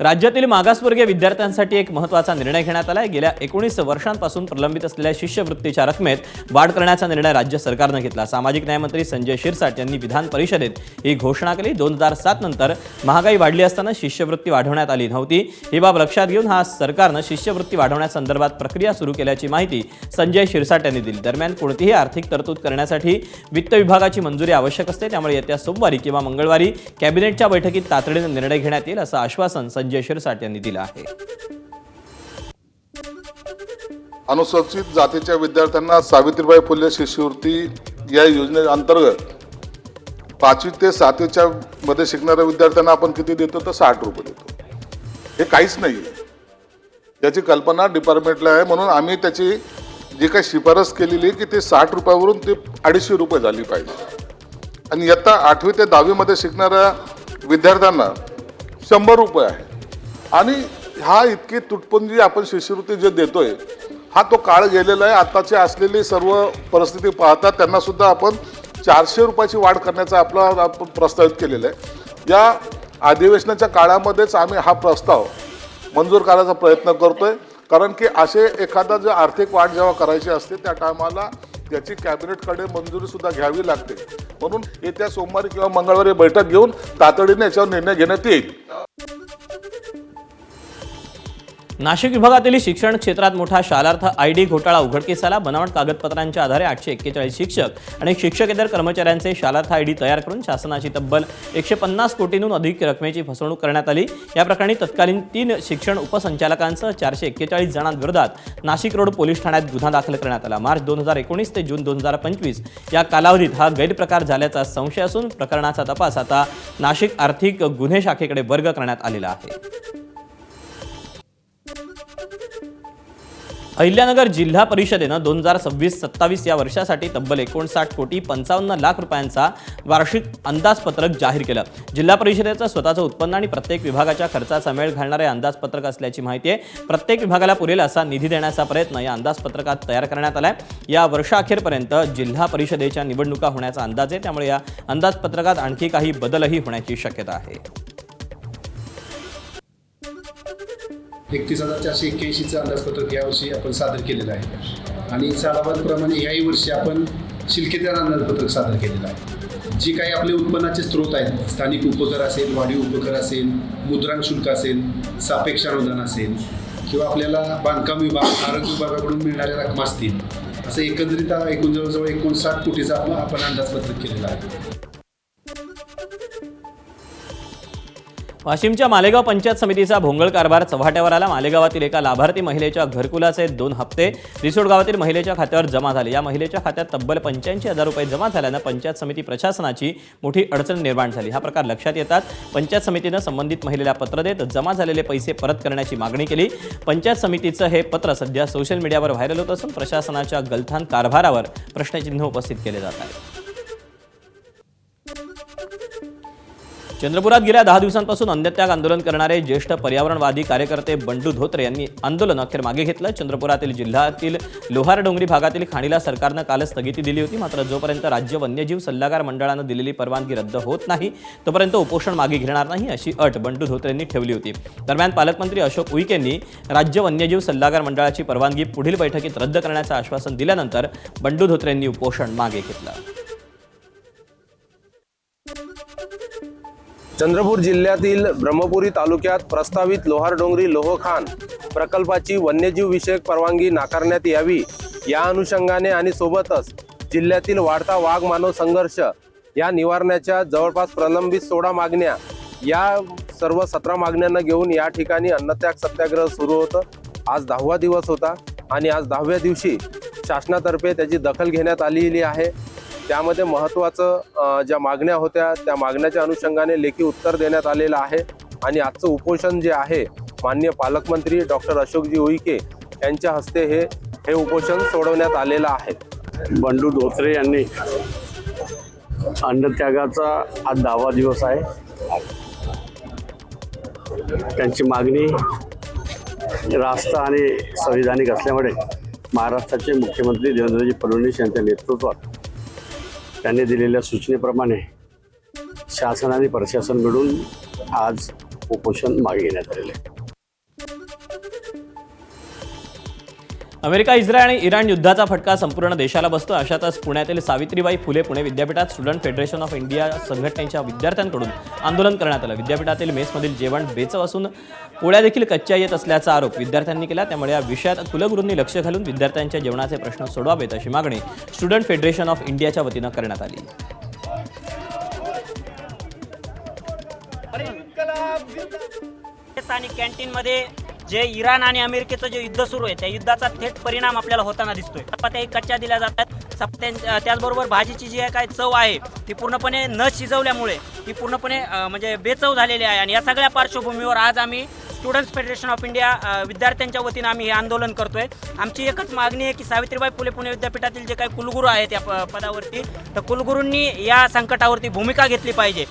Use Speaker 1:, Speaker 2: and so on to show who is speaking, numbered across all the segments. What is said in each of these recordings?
Speaker 1: राज्यातील मागासवर्गीय विद्यार्थ्यांसाठी एक महत्त्वाचा निर्णय घेण्यात आला आहे। गेल्या 19 वर्षांपासून प्रलंबित असलेल्या शिष्यवृत्तीच्या रकमेत वाढ करण्याचा निर्णय राज्य सरकारने घेतला। सामाजिक न्याय मंत्री संजय शिरसाट यांनी विधान परिषदेत ही घोषणा केली। 2007 नंतर महागाई वाढली असताना शिष्यवृत्ती वाढवण्यात आली नव्हती। ही बाब लक्षात घेऊन सरकारने शिष्यवृत्ती वाढवण्यासंदर्भात प्रक्रिया सुरू केल्याची माहिती संजय शिरसाट यांनी दिली। दरम्यान कोणतीही आर्थिक तरतूद करण्यासाठी वित्त विभागाची मंजुरी आवश्यक असते, त्यामुळे येत्या सोमवारी किंवा मंगळवारी कॅबिनेटच्या बैठकीत तातडीने निर्णय घेण्यात येईल असं आश्वासन संजय शिरसाट यांनी दिला आहे।
Speaker 2: अनुसूचित जातीच्या विद्यार्थ्यांना सावित्रीबाई फुले शिष्यवृत्ती या योजनेअंतर्गत 5वी ते 7वीच्या मध्ये शिकणाऱ्या विद्यार्थ्यांना आपण किती देतो तर 60 रुपये देतो। हे काहीच नाही, त्याची कल्पना डिपार्टमेंटला आहे, म्हणून आम्ही त्याची जी काही शिफारस केलेली की ते 60 रुपयावरून ते 250 रुपये झाली पाहिजे। आणि इयत्ता 8वी ते 10वी मध्ये शिकणाऱ्या विद्यार्थ्यांना 100 रुपये आहे। आणि हा इतकी तुटपुंजी आपण शिष्यवृत्ती जे देतोय हा तो काळ गेलेला आहे। आताची असलेली सर्व परिस्थिती पाहता त्यांना सुद्धा आपण 400 रुपयाची वाढ करण्याचा आपण प्रस्तावित केलेला आहे। या अधिवेशनाच्या काळामध्येच आम्ही हा प्रस्ताव मंजूर करायचा प्रयत्न करतोय, कारण की असे एखादा जो आर्थिक वाढ जेव्हा करायची असते त्या टायमाला त्याची कॅबिनेटकडे मंजुरी सुद्धा घ्यावी लागते। म्हणून येत्या सोमवारी किंवा मंगळवारी बैठक घेऊन तातडीने याच्यावर निर्णय घेण्यात येईल।
Speaker 1: नाशिक विभागातील शिक्षण क्षेत्रात मोठा शालार्थ आयडी घोटाळा उघडकीस आला। बनावट कागदपत्रांच्या आधारे 841 शिक्षक आणि शिक्षकेतर कर्मचाऱ्यांचे शालार्थ आयडी तयार करून शासनाची तब्बल 150 कोटींहून अधिक रकमेची फसवणूक करण्यात आली। या प्रकरणी तत्कालीन 3 शिक्षण उपसंचालकांसह 441 जणांविरोधात नाशिक रोड पोलीस ठाण्यात गुन्हा दाखल करण्यात आला। मार्च 2019 ते जून 2025 या कालावधीत हा गैरप्रकार झाल्याचा संशय असून प्रकरणाचा तपास आता नाशिक आर्थिक गुन्हे शाखेकडे वर्ग करण्यात आलेला आहे। अहिल्यानगर जिल्हा परिषदेनं 2026-27 या वर्षासाठी तब्बल 59 कोटी 55 लाख रुपयांचा वार्षिक अंदाजपत्रक जाहीर केलं। जिल्हा परिषदेचं स्वतःचं उत्पन्न आणि प्रत्येक विभागाच्या खर्चाचा मेळ घालणारे अंदाजपत्रक असल्याची माहिती आहे। प्रत्येक विभागाला पुरेल असा निधी देण्याचा प्रयत्न या अंदाजपत्रकात तयार करण्यात आलाय। या वर्षाअखेरपर्यंत जिल्हा परिषदेच्या निवडणुका होण्याचा अंदाज आहे, त्यामुळे या अंदाजपत्रकात आणखी काही बदलही होण्याची शक्यता आहे।
Speaker 3: 31,481चं अंदाजपत्रक यावर्षी आपण सादर केलेलं आहे आणि सालाबादप्रमाणे याही वर्षी आपण शिल्लकेदार अंदाजपत्रक सादर केलेलं आहे। जी काही आपले उत्पन्नाचे स्रोत आहेत, स्थानिक उपकर असेल, वाढीव उपकर असेल, मुद्रांक शुल्क असेल, सापेक्ष अनुदान असेल किंवा आपल्याला बांधकाम विभाग, आरोग्य विभागाकडून मिळणाऱ्या रकमा असतील, असं एकंदरीत एकूण जवळजवळ 59 कोटीचा आपण अंदाजपत्रक केलेलं आहे।
Speaker 1: वाशिमच्या मालेगाव पंचायत समितीचा भोंगळ कारभार चव्हाट्यावर आला। मालेगावातील एका लाभार्थी महिलेच्या घरकुलाचे 2 हप्ते रिसोड गावातील महिलेच्या खात्यावर जमा झाले। या महिलेच्या खात्यात तब्बल 85,000 रुपये जमा झाल्यानं पंचायत समिती प्रशासनाची मोठी अडचण निर्माण झाली। हा प्रकार लक्षात येतात पंचायत समितीनं संबंधित महिलेला पत्र देत जमा झालेले पैसे परत करण्याची मागणी केली। पंचायत समितीचं हे पत्र सध्या सोशल मीडियावर व्हायरल होत असून प्रशासनाच्या गलथान कारभारावर प्रश्नचिन्ह उपस्थित केले जात आहे। चंद्रपुरात गेल्या 10 दिवसांपासून अन्नत्याग आंदोलन करणारे ज्येष्ठ पर्यावरणवादी कार्यकर्ते बंडू धोत्रे यांनी आंदोलन अखेर मागे घेतलं। चंद्रपुरातील जिल्ह्यातील लोहार डोंगरी भागातील खाणीला सरकारनं काल स्थगिती दिली होती, मात्र जोपर्यंत राज्य वन्यजीव सल्लागार मंडळानं दिलेली परवानगी रद्द होत नाही तोपर्यंत उपोषण मागे घेणार नाही अशी अट बंडू धोत्रेंनी ठेवली होती। दरम्यान पालकमंत्री अशोक उईकेंनी राज्य वन्यजीव सल्लागार मंडळाची परवानगी पुढील बैठकीत रद्द करण्याचं आश्वासन दिल्यानंतर बंडू धोत्रेंनी उपोषण मागे घेतलं।
Speaker 4: चंद्रपूर जिल्ह्यातील ब्रह्मपुरी तालुक्यात प्रस्तावित लोहार डोंगरी लोहखान प्रकल्पाची वन्यजीव विषयक परवानगी नाकारण्यात यावी या अनुषंगाने आणि सोबतच जिल्ह्यातील वाढता वाघ मानव संघर्ष या निवारणाच्या जवळपास प्रलंबित 16 मागण्या या सर्व 17 मागण्यांना घेऊन या ठिकाणी अन्नत्याग सत्याग्रह सुरू होतं। आज 10वा दिवस होता आणि आज 10व्या दिवशी शासनातर्फे त्याची दखल घेण्यात आलेली आहे। त्यामध्ये महत्त्वाचं ज्या मागण्या होत्या त्या मागण्याच्या अनुषंगाने लेखी उत्तर देण्यात आलेलं आहे आणि आजचं उपोषण जे आहे माननीय पालकमंत्री डॉक्टर अशोकजी उईके यांच्या हस्ते हे उपोषण सोडवण्यात आलेलं आहे।
Speaker 5: बंडू धोत्रे यांनी अन्नत्यागाचा आज 10वा दिवस आहे। त्यांची मागणी रास्त आणि संविधानिक असल्यामुळे महाराष्ट्राचे मुख्यमंत्री देवेंद्रजी फडणवीस यांच्या नेतृत्वात त्यांनी दिलेल्या सूचनेप्रमाणे शासन आणि प्रशासन मिळून आज उपोषण मागे घेण्यात आलेलं आहे.
Speaker 1: अमेरिका, इस्रायल आणि इराण युद्धाचा फटका संपूर्ण देशाला बसतो. अशातच पुण्यातील सावित्रीबाई फुले पुणे विद्यापीठात स्टुडंट फेडरेशन ऑफ इंडिया संघटनेच्या विद्यार्थ्यांकडून आंदोलन करण्यात आलं. विद्यापीठातील मेसमधील जेवण बेचव असून पोळ्या देखील कच्च्या येत असल्याचा आरोप विद्यार्थ्यांनी केला. त्यामुळे या विषयात कुलगुरूंनी लक्ष घालून विद्यार्थ्यांच्या जेवणाचे प्रश्न सोडवावेत अशी मागणी स्टुडंट फेडरेशन ऑफ इंडियाच्या वतीनं करण्यात आली.
Speaker 6: आणि कॅन्टीनमध्ये जे इराण आणि अमेरिकेचं जे युद्ध सुरू आहे त्या युद्धाचा थेट परिणाम आपल्याला होताना दिसतोय. चपात्याही कच्च्या दिल्या जातात. त्याचबरोबर भाजीची जी काय चव आहे ती पूर्णपणे न शिजवल्यामुळे ती पूर्णपणे म्हणजे बेचव झालेली आहे. आणि या सगळ्या पार्श्वभूमीवर आज आम्ही स्टुडंट्स फेडरेशन ऑफ इंडिया विद्यार्थ्यांच्या वतीनं आम्ही हे आंदोलन करतोय. आमची एकच मागणी आहे की सावित्रीबाई फुले पुणे विद्यापीठातील जे काही कुलगुरू आहेत या पदावरती तर कुलगुरूंनी या संकटावरती भूमिका घेतली पाहिजे.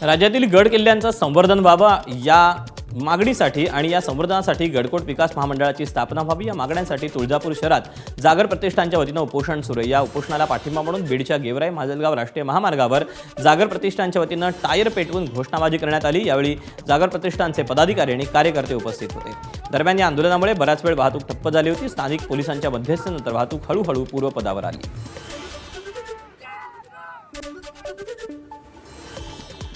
Speaker 1: राज्यातील गड किल्ल्यांचं संवर्धन व्हावं या मागणीसाठी आणि या संवर्धनासाठी गडकोट विकास महामंडळाची स्थापना व्हावी या मागण्यांसाठी तुळजापूर शहरात जागर प्रतिष्ठानच्या वतीनं उपोषण सुरू आहे. या उपोषणाला पाठिंबा म्हणून बीडच्या गेवराई माजलगाव राष्ट्रीय महामार्गावर जागर प्रतिष्ठानच्या वतीनं टायर पेटवून घोषणाबाजी करण्यात आली. यावेळी जागर प्रतिष्ठानचे पदाधिकारी आणि कार्यकर्ते उपस्थित होते. दरम्यान या आंदोलनामुळे बराच वेळ वाहतूक ठप्प झाली होती. स्थानिक पोलिसांच्या मध्यस्थीनंतर वाहतूक हळूहळू पूर्वपदावर आली.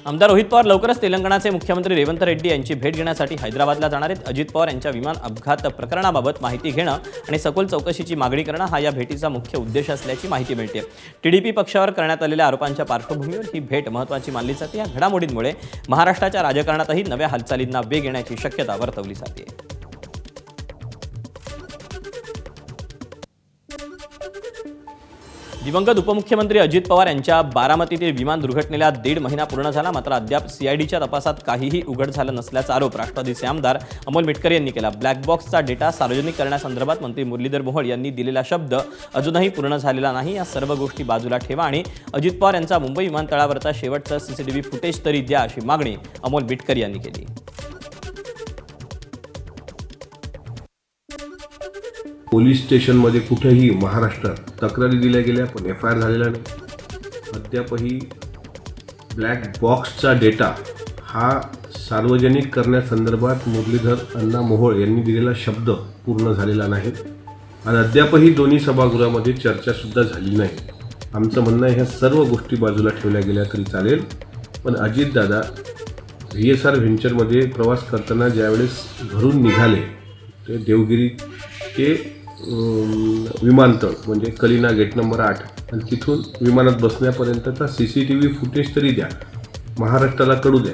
Speaker 1: आमदार रोहित पवार लवकरच तेलंगणाचे मुख्यमंत्री रेवंत रेड्डी यांची भेट घेण्यासाठी हैदराबादला जाणार आहेत. अजित पवार यांच्या विमान अपघात प्रकरणाबाबत माहिती घेणं आणि सखोल चौकशीची मागणी करणं हा या भेटीचा मुख्य उद्देश असल्याची माहिती मिळते. टीडीपी पक्षावर करण्यात आलेल्या आरोपांच्या पार्श्वभूमीवर ही भेट महत्त्वाची मानली जाते. या घडामोडींमुळे महाराष्ट्राच्या राजकारणातही नव्या हालचालींना वेग येण्याची शक्यता वर्तवली जाते. दिवंगत उपमुख्यमंत्री अजित पवार यांच्या बारामतीतील विमान दुर्घटनेला 1.5 महिना पूर्ण झाला. मात्र अद्याप सीआयडीच्या तपासात काहीही उघड झालं नसल्याचा आरोप राष्ट्रवादीचे आमदार अमोल मिटकरी यांनी केला. ब्लॅक बॉक्सचा डेटा सार्वजनिक करण्यासंदर्भात मंत्री मुरलीधर मोहोळ यांनी दिलेला शब्द अजूनही पूर्ण झालेला नाही. या सर्व गोष्टी बाजूला ठेवा आणि अजित पवार यांचा मुंबई विमानतळावरचा शेवटचा सीसीटीव्ही फुटेज तरी द्या अशी मागणी अमोल मिटकरी यांनी केली.
Speaker 7: पोलीस स्टेशनमध्ये कुठेही महाराष्ट्रात तक्रारी दिल्या गेल्या पण FIR झालेला नाही. अद्यापही ब्लॅक बॉक्सचा डेटा हा सार्वजनिक करण्यासंदर्भात मुरलीधर अण्णा मोहोळ यांनी दिलेला शब्द पूर्ण झालेला नाही. आणि अद्यापही दोन्ही सभागृहामध्ये चर्चासुद्धा झाली नाही. आमचं म्हणणं आहे ह्या सर्व गोष्टी बाजूला ठेवल्या गेल्या तरी चालेल, पण अजितदादा VSR व्हेंचरमध्ये प्रवास करताना ज्यावेळेस घरून निघाले ते देवगिरी ते विमानतळ म्हणजे कलिना गेट नंबर 8 आणि तिथून विमानात बसण्यापर्यंतचा CCTV फुटेज तरी द्या, महाराष्ट्राला कळू द्या.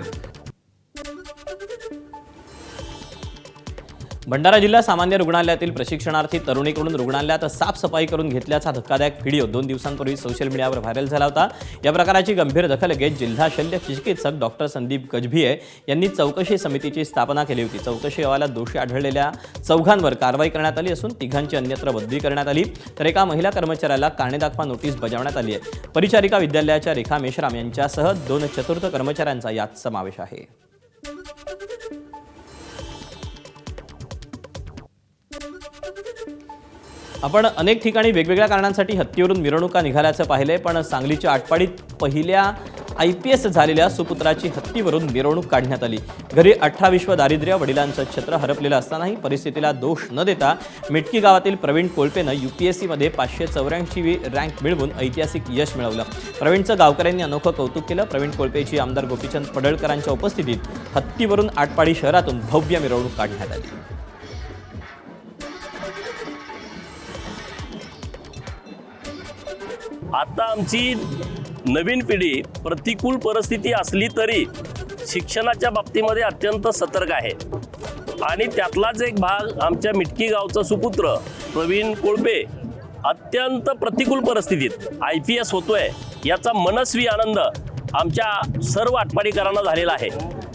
Speaker 1: भंडारा जिल्हा सामान्य रुग्णालयातील प्रशिक्षणार्थी तरुणीकडून रुग्णालयात साफसफाई करून घेतल्याचा धक्कादायक व्हिडिओ 2 दिवसांपूर्वी सोशल मीडियावर व्हायरल झाला होता. या प्रकाराची गंभीर दखल घेत जिल्हा शल्य चिकित्सक डॉक्टर संदीप गजभिये यांनी चौकशी समितीची स्थापना केली होती. चौकशी अहवालात दोषी आढळलेल्या 4 कारवाई करण्यात आली असून 3 अन्यत्र बदली करण्यात आली, तर एका महिला कर्मचाऱ्याला कारणे दाखवा नोटीस बजावण्यात आली आहे. परिचारिका विद्यालयाच्या रेखा मेश्राम यांच्यासह 2 चतुर्थ कर्मचाऱ्यांचा यात समावेश आहे. आपण अनेक ठिकाणी वेगवेगळ्या कारणांसाठी हत्तीवरून मिरवणुका निघाल्याचं पाहिलंय, पण सांगलीच्या आटपाडीत पहिल्या IPS झालेल्या सुपुत्राची हत्तीवरून मिरवणूक काढण्यात आली. घरी 18 विश्व दारिद्र्य, वडिलांचं छत्र हरपलेलं असतानाही परिस्थितीला दोष न देता मिटकी गावातील प्रवीण कोळपेनं UPSCमध्ये 584वी रँक मिळवून ऐतिहासिक यश मिळवलं. प्रवीणचं गावकऱ्यांनी अनोखं कौतुक केलं. प्रवीण कोळपेची आमदार गोपीचंद पडळकरांच्या उपस्थितीत हत्तीवरून आटपाडी शहरातून भव्य मिरवणूक काढण्यात आली.
Speaker 8: आता आमची नवीन पिढी प्रतिकूल परिस्थिती असली तरी शिक्षणाच्या बाबतीमध्ये अत्यंत सतर्क आहे आणि त्यातलाच एक भाग आमच्या मिटकी गावचा सुपुत्र प्रवीण कोळपे अत्यंत प्रतिकूल परिस्थितीत IPS होतोय याचा मनस्वी आनंद आमच्या सर्व आटपाडीकरांना झालेला आहे.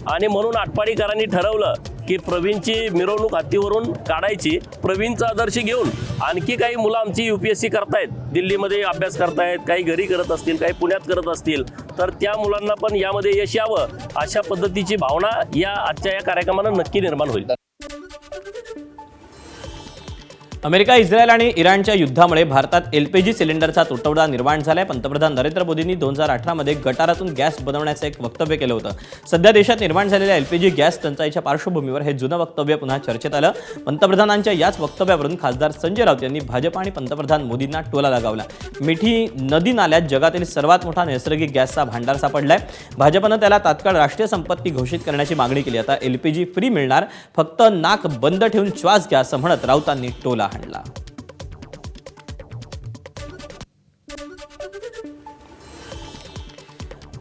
Speaker 8: आणि म्हणून आटपाडीकरांनी ठरवलं की प्रवीणची मिरवणूक हत्तीवरून काढायची. प्रवीणचा आदर्श घेऊन आणखी काही मुलं आमची UPSC करतायत, दिल्लीमध्ये अभ्यास करतायत, काही घरी करत असतील, काही पुण्यात करत असतील, तर त्या मुलांना पण यामध्ये यश यावं अशा पद्धतीची भावना या आजच्या या कार्यक्रमानं नक्की निर्माण होईल.
Speaker 1: अमेरिका, इस्रायल आणि इराणच्या युद्धामुळे भारतात एलपीजी सिलेंडरचा तुटवडा निर्माण झालाय. पंतप्रधान नरेंद्र मोदींनी 2018 मध्ये गटारातून गॅस बनवण्याचं एक वक्तव्य केलं होतं. सध्या देशात निर्माण झालेल्या एलपीजी गॅस टंचाईच्या पार्श्वभूमीवर हे जुनं वक्तव्य पुन्हा चर्चेत आलं. पंतप्रधानांच्या याच वक्तव्यावरून खासदार संजय राऊत यांनी भाजप आणि पंतप्रधान मोदींना टोला लगावला. मिठी नदी नाल्यात जगातील सर्वात मोठा नैसर्गिक गॅसचा भांडार सापडलाय. भाजपनं त्याला तात्काळ राष्ट्रीय संपत्ती घोषित करण्याची मागणी केली. आता एलपीजी फ्री मिळणार, फक्त नाक बंद ठेवून श्वास घ्या असं म्हणत राऊतांनी टोला हाणला.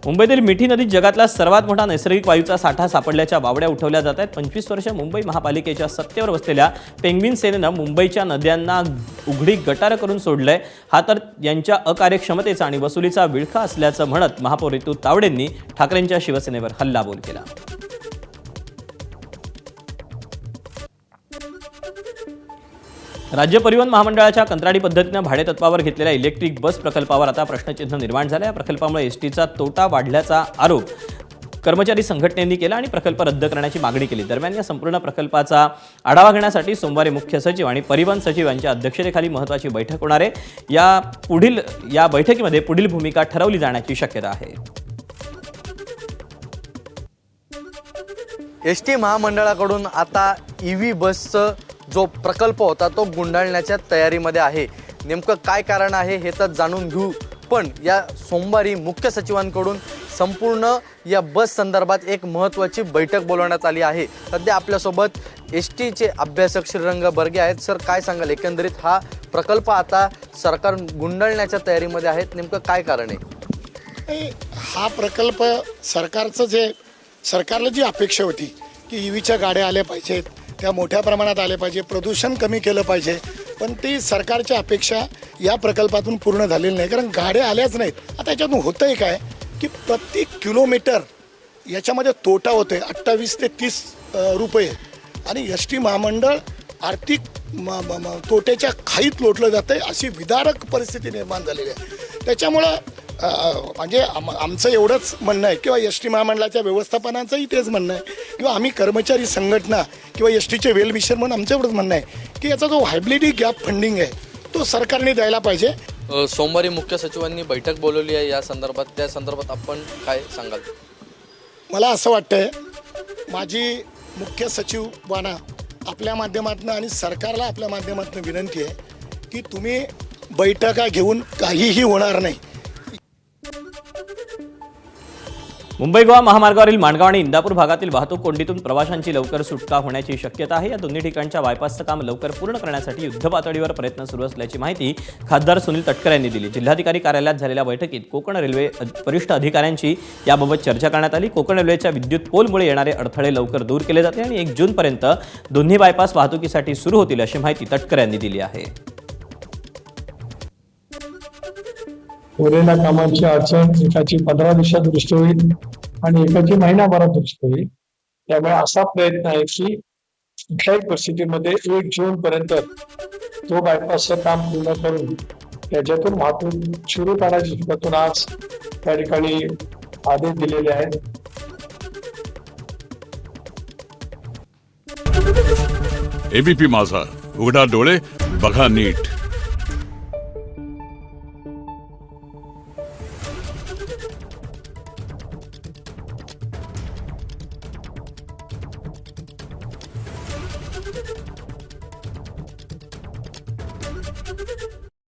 Speaker 1: मुंबईतील मिठी नदीत जगातला सर्वात मोठा नैसर्गिक वायूचा साठा सापडल्याच्या वावड्या उठवल्या जात आहेत. 25 वर्ष मुंबई महापालिकेच्या सत्तेवर बसलेल्या पेंग्विन सेनेनं मुंबईच्या नद्यांना उघडी गटारं करून सोडलंय. हा तर यांच्या अकार्यक्षमतेचा आणि वसुलीचा विळखा असल्याचं म्हणत महापौर ऋतू तावडेंनी ठाकरेंच्या शिवसेनेवर हल्लाबोल केला. राज्य परिवहन महामंडळाच्या कंत्राटी पद्धतीनं भाडेतत्वावर घेतलेल्या इलेक्ट्रिक बस प्रकल्पावर आता प्रश्नचिन्ह निर्माण झालं. या प्रकल्पामुळे एसटीचा तोटा वाढल्याचा आरोप कर्मचारी संघटनेनी केला आणि प्रकल्प रद्द करण्याची मागणी केली. दरम्यान या संपूर्ण प्रकल्पाचा आढावा घेण्यासाठी सोमवारी मुख्य सचिव आणि परिवहन सचिव यांच्या अध्यक्षतेखाली महत्त्वाची बैठक होणार आहे. या बैठकीमध्ये पुढील भूमिका ठरवली जाण्याची शक्यता आहे.
Speaker 9: एसटी महामंडळाकडून आता EV बसचं जो प्रकल्प होता तो गुंडाळण्याच्या तयारीमध्ये आहे. नेमकं काय कारण आहे हे तर जाणून घेऊ, पण या सोमवारी मुख्य सचिवांकडून संपूर्ण या बस संदर्भात एक महत्त्वाची बैठक बोलवण्यात आली आहे. सध्या आपल्यासोबत एसटीचे अभ्यासक श्रीरंग बर्गे आहेत. सर, काय सांगाल, एकंदरीत हा प्रकल्प आता सरकार गुंडाळण्याच्या तयारीमध्ये आहे, नेमकं काय कारण आहे?
Speaker 10: हा प्रकल्प सरकारला जी अपेक्षा होती की EVच्या गाड्या आल्या पाहिजेत, त्या मोठ्या प्रमाणात आल्या पाहिजे, प्रदूषण कमी केलं पाहिजे, पण ती सरकारच्या अपेक्षा या प्रकल्पातून पूर्ण झालेली नाही, कारण गाड्या आल्याच नाहीत. आता याच्यातून होतंय काय की प्रत्येक किलोमीटर याच्यामध्ये तोटा होतोय 28 ते 30 रुपये, आणि एसटी महामंडळ आर्थिक तोट्याच्या खाईत लोटलं जातं आहे, अशी विदारक परिस्थिती निर्माण झालेली आहे. त्याच्यामुळं म्हणजे आमचं एवढंच म्हणणं आहे किंवा एसटी महामंडळाच्या व्यवस्थापनाचंही तेच म्हणणं आहे किंवा आम्ही कर्मचारी संघटना किंवा एसटीचे वेलविशर म्हणून आमचं एवढंच म्हणणं आहे की याचा जो व्हायबिलिटी गॅप फंडिंग आहे तो सरकारने द्यायला पाहिजे.
Speaker 9: सोमवारी मुख्य सचिवांनी बैठक बोलवली आहे या संदर्भात, त्या संदर्भात आपण काय सांगाल?
Speaker 10: मला असं वाटतंय, माझी मुख्य सचिवांना आपल्या माध्यमातून आणि सरकारला आपल्या माध्यमातून विनंती आहे की तुम्ही बैठका घेऊन काहीही होणार नाही.
Speaker 1: मुंबई गोवा महामार्गावरील माणगाव आणि इंदापूर भागातील वाहतूक कोंडीतून प्रवाशांची लवकर सुटका होण्याची शक्यता आहे. या दोन्ही ठिकाणच्या बायपासचं काम लवकर पूर्ण करण्यासाठी युद्धपातळीवर प्रयत्न सुरू असल्याची माहिती खासदार सुनील तटकरे यांनी दिली. जिल्हाधिकारी कार्यालयात झालेल्या बैठकीत कोकण रेल्वे वरिष्ठ अधिकाऱ्यांची याबाबत चर्चा करण्यात आली. कोकण रेल्वेच्या विद्युत पोलमुळे येणारे अडथळे लवकर दूर केले जाते आणि 1 जूनपर्यंत दोन्ही बायपास वाहतुकीसाठी सुरू होतील अशी माहिती तटकरे यांनी दिली आहे.
Speaker 11: उरलेल्या कामांची अडचण एकाची 15 दिवसात दुरुस्त होईल आणि एकाची महिनाभरात दुरुस्त होईल. त्यामुळे असा प्रयत्न आहे की कुठल्याही परिस्थितीमध्ये 1 जून पर्यंत तो बायपासचं काम पूर्ण करून त्याच्यातून वाहतूक सुरू करायची त्यातून आज त्या ठिकाणी आदेश दिलेले आहेत.
Speaker 12: ABP माझा, उघडा डोळे बघा नीट.